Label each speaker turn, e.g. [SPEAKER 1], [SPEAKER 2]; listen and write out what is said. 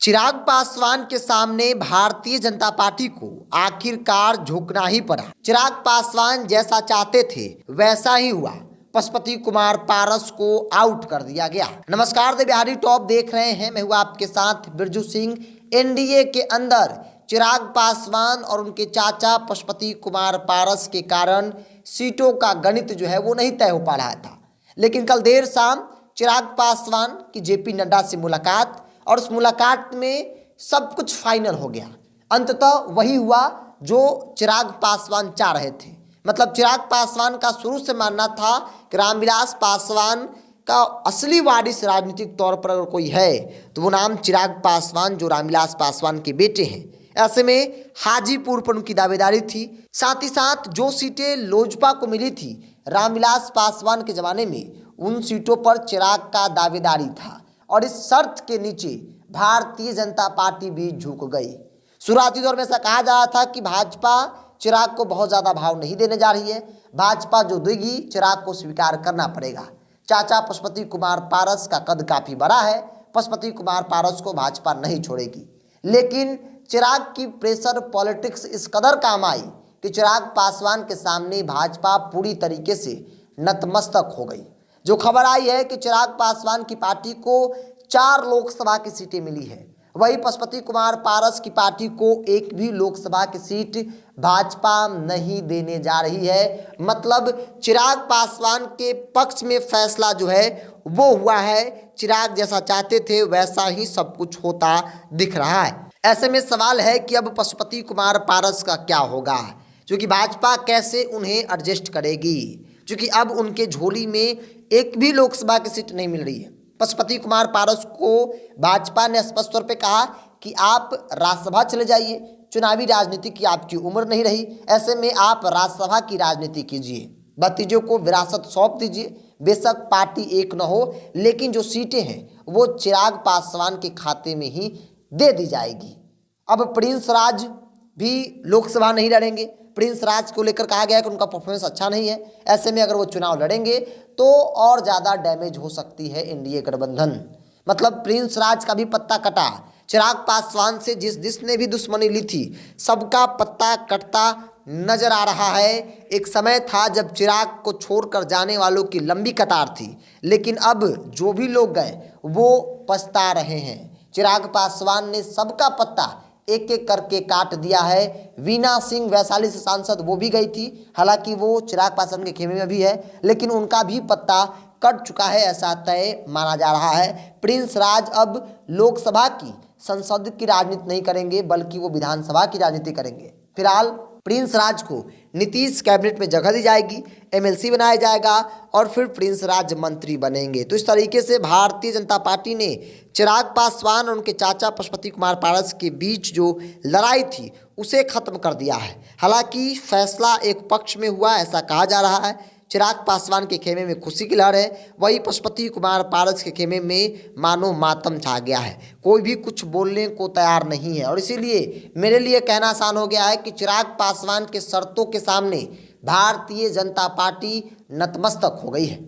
[SPEAKER 1] चिराग पासवान के सामने भारतीय जनता पार्टी को आखिरकार झुकना ही पड़ा। चिराग पासवान जैसा चाहते थे वैसा ही हुआ। पशुपति कुमार पारस को आउट कर दिया गया। नमस्कार, द बिहारी टॉप देख रहे हैं। मैं हूं आपके साथ बिरजू सिंह। एनडीए के अंदर चिराग पासवान और उनके चाचा पशुपति कुमार पारस के कारण सीटों का गणित जो है वो नहीं तय हो पा रहा था। लेकिन कल देर शाम चिराग पासवान की जेपी नड्डा से मुलाकात और उस मुलाकात में सब कुछ फाइनल हो गया। अंततः वही हुआ जो चिराग पासवान चाह रहे थे। मतलब चिराग पासवान का शुरू से मानना था कि रामविलास पासवान का असली वारिस राजनीतिक तौर पर अगर कोई है तो वो नाम चिराग पासवान, जो रामविलास पासवान के बेटे हैं। ऐसे में हाजीपुर पर उनकी दावेदारी थी। साथ ही साथ जो सीटें लोजपा को मिली थी रामविलास पासवान के ज़माने में, उन सीटों पर चिराग का दावेदारी था। और इस शर्त के नीचे भारतीय जनता पार्टी भी झुक गई। शुरुआती दौर में ऐसा कहा जा रहा था कि भाजपा चिराग को बहुत ज़्यादा भाव नहीं देने जा रही है। भाजपा जो देगी चिराग को स्वीकार करना पड़ेगा। चाचा पशुपति कुमार पारस का कद काफ़ी बड़ा है। पशुपति कुमार पारस को भाजपा नहीं छोड़ेगी। लेकिन चिराग की प्रेशर पॉलिटिक्स इस कदर काम आई कि चिराग पासवान के सामने भाजपा पूरी तरीके से नतमस्तक हो गई। जो खबर आई है कि चिराग पासवान की पार्टी को 4 लोकसभा की सीटें मिली है, वही पशुपति कुमार पारस की पार्टी को एक भी लोकसभा की सीट भाजपा नहीं देने जा रही है। मतलब चिराग पासवान के पक्ष में फैसला जो है वो हुआ है। चिराग जैसा चाहते थे वैसा ही सब कुछ होता दिख रहा है। ऐसे में सवाल है कि अब पशुपति कुमार पारस का क्या होगा, क्योंकि भाजपा कैसे उन्हें एडजस्ट करेगी, क्योंकि अब उनके झोली में एक भी लोकसभा की सीट नहीं मिल रही है। पशुपति कुमार पारस को भाजपा ने स्पष्ट तौर पे कहा कि आप राज्यसभा चले जाइए, चुनावी राजनीति की आपकी उम्र नहीं रही, ऐसे में आप राज्यसभा की राजनीति कीजिए, भतीजों को विरासत सौंप दीजिए। बेशक पार्टी एक न हो, लेकिन जो सीटें हैं वो चिराग पासवान के खाते में ही दे दी जाएगी। अब प्रिंस राज भी लोकसभा नहीं लड़ेंगे। प्रिंस राज को लेकर कहा गया कि उनका परफॉर्मेंस अच्छा नहीं है। ऐसे में अगर वो चुनाव लड़ेंगे तो और ज़्यादा डैमेज हो सकती है एनडीए गठबंधन। मतलब प्रिंस राज का भी पत्ता कटा। चिराग पासवान से जिसने भी दुश्मनी ली थी सबका पत्ता कटता नजर आ रहा है। एक समय था जब चिराग को छोड़कर जाने वालों की लंबी कतार थी, लेकिन अब जो भी लोग गए वो पछता रहे हैं। चिराग पासवान ने सबका पत्ता एक एक करके काट दिया है। वीना सिंह वैशाली से सांसद, वो भी गई थी। हालांकि वो चिराग पासवान के खेमे में भी है, लेकिन उनका भी पत्ता कट चुका है, ऐसा तय माना जा रहा है। प्रिंस राज अब लोकसभा की, संसद की राजनीति नहीं करेंगे, बल्कि वो विधानसभा की राजनीति करेंगे। फिलहाल प्रिंस राज को नीतीश कैबिनेट में जगह दी जाएगी, एमएलसी बनाया जाएगा और फिर प्रिंस राज मंत्री बनेंगे। तो इस तरीके से भारतीय जनता पार्टी ने चिराग पासवान और उनके चाचा पशुपति कुमार पारस के बीच जो लड़ाई थी उसे खत्म कर दिया है। हालांकि फैसला एक पक्ष में हुआ, ऐसा कहा जा रहा है। चिराग पासवान के खेमे में खुशी की लहर है, वही पशुपति कुमार पारस के खेमे में मानो मातम छा गया है। कोई भी कुछ बोलने को तैयार नहीं है और इसीलिए मेरे लिए कहना आसान हो गया है कि चिराग पासवान के शर्तों के सामने भारतीय जनता पार्टी नतमस्तक हो गई है।